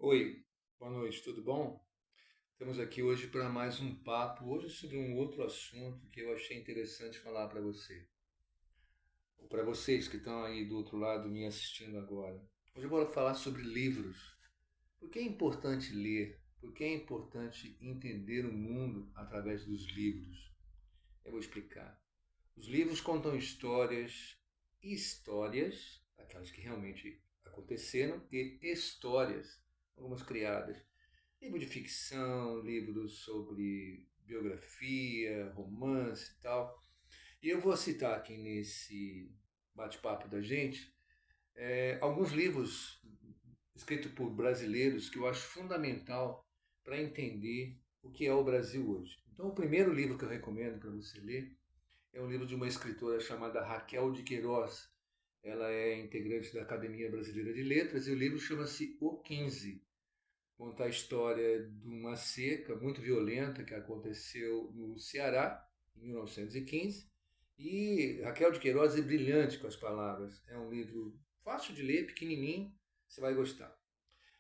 Oi, boa noite, tudo bom? Estamos aqui hoje para mais um papo, hoje sobre um outro assunto que eu achei interessante falar para você, ou para vocês que estão aí do outro lado me assistindo agora. Hoje eu vou falar sobre livros. Por que é importante ler? Por que é importante entender o mundo através dos livros? Eu vou explicar. Os livros contam histórias, aquelas que realmente aconteceram, e histórias, algumas criadas. Livro de ficção, livros sobre biografia, romance e tal. E eu vou citar aqui nesse bate-papo da gente alguns livros escritos por brasileiros que eu acho fundamental para entender o que é o Brasil hoje. Então, o primeiro livro que eu recomendo para você ler é um livro de uma escritora chamada Raquel de Queiroz. Ela é integrante da Academia Brasileira de Letras e o livro chama-se O 15. Conta a história de uma seca muito violenta que aconteceu no Ceará, em 1915. E Raquel de Queiroz é brilhante com as palavras. É um livro fácil de ler, pequenininho, você vai gostar.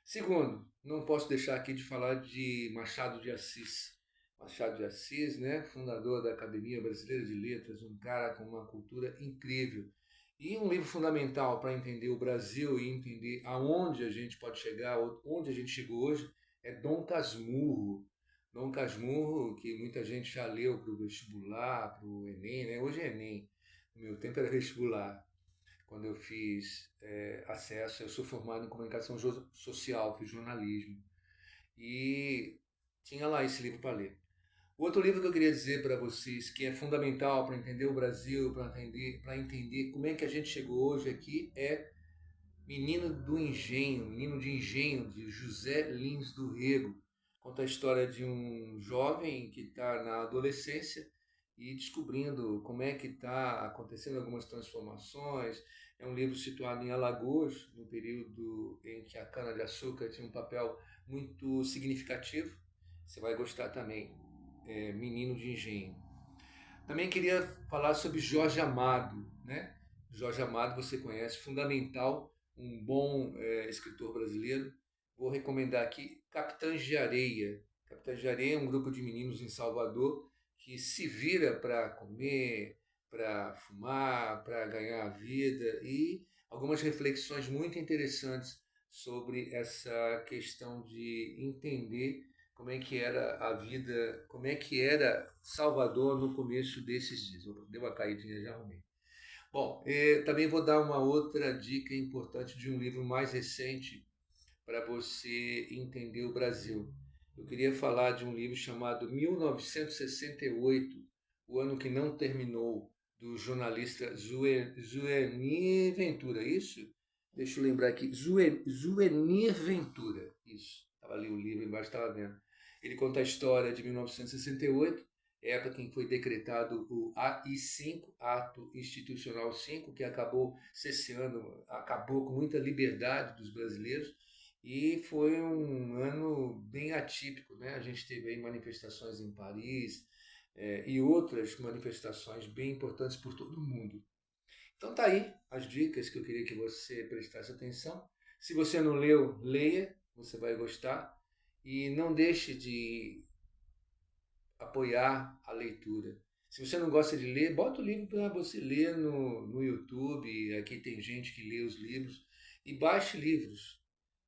Segundo, não posso deixar aqui de falar de Machado de Assis. Machado de Assis, né, fundador da Academia Brasileira de Letras, um cara com uma cultura incrível. E um livro fundamental para entender o Brasil e entender aonde a gente pode chegar, onde a gente chegou hoje, é Dom Casmurro. Dom Casmurro, que muita gente já leu para o vestibular, para o Enem, né? Hoje é Enem, no meu tempo era vestibular quando eu fiz acesso. Eu sou formado em comunicação social, fiz jornalismo. E tinha lá esse livro para ler. O outro livro que eu queria dizer para vocês, que é fundamental para entender o Brasil, para entender como é que a gente chegou hoje aqui, é Menino de Engenho, de José Lins do Rego. Conta a história de um jovem que está na adolescência e descobrindo como é que está acontecendo algumas transformações. É um livro situado em Alagoas, no período em que a cana-de-açúcar tinha um papel muito significativo. Você vai gostar também. Menino de Engenho. Também queria falar sobre Jorge Amado, né? Jorge Amado você conhece, fundamental, um bom escritor brasileiro. Vou recomendar aqui Capitães de Areia. Capitães de Areia é um grupo de meninos em Salvador que se vira para comer, para fumar, para ganhar a vida e algumas reflexões muito interessantes sobre essa questão de entender como é que era a vida, como é que era Salvador no começo desses dias. Deu uma caidinha, já arrumei. Bom, também vou dar uma outra dica importante de um livro mais recente para você entender o Brasil. Eu queria falar de um livro chamado 1968, O Ano que Não Terminou, do jornalista Zuenir Ventura, isso? Deixa eu lembrar aqui, Zuenir Ventura, isso. Estava ali o livro embaixo, estava vendo. Ele conta a história de 1968, época em que foi decretado o AI-5, Ato Institucional 5, que acabou cesseando, acabou com muita liberdade dos brasileiros, e foi um ano bem atípico, né? A gente teve aí manifestações em Paris e outras manifestações bem importantes por todo o mundo. Então tá aí as dicas que eu queria que você prestasse atenção. Se você não leu, leia, você vai gostar. E não deixe de apoiar a leitura. Se você não gosta de ler, bota o livro para você ler no YouTube. Aqui tem gente que lê os livros. E baixe livros.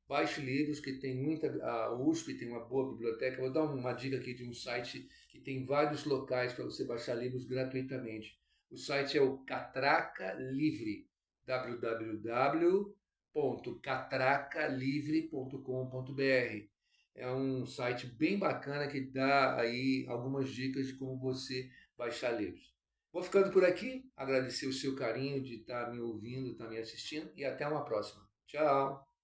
Baixe livros que tem muita. A USP tem uma boa biblioteca. Vou dar uma dica aqui de um site que tem vários locais para você baixar livros gratuitamente. O site é o Catraca Livre, www.catracalivre.com.br. É um site bem bacana que dá aí algumas dicas de como você baixar livros. Vou ficando por aqui, agradecer o seu carinho de estar me ouvindo, estar me assistindo e até uma próxima. Tchau!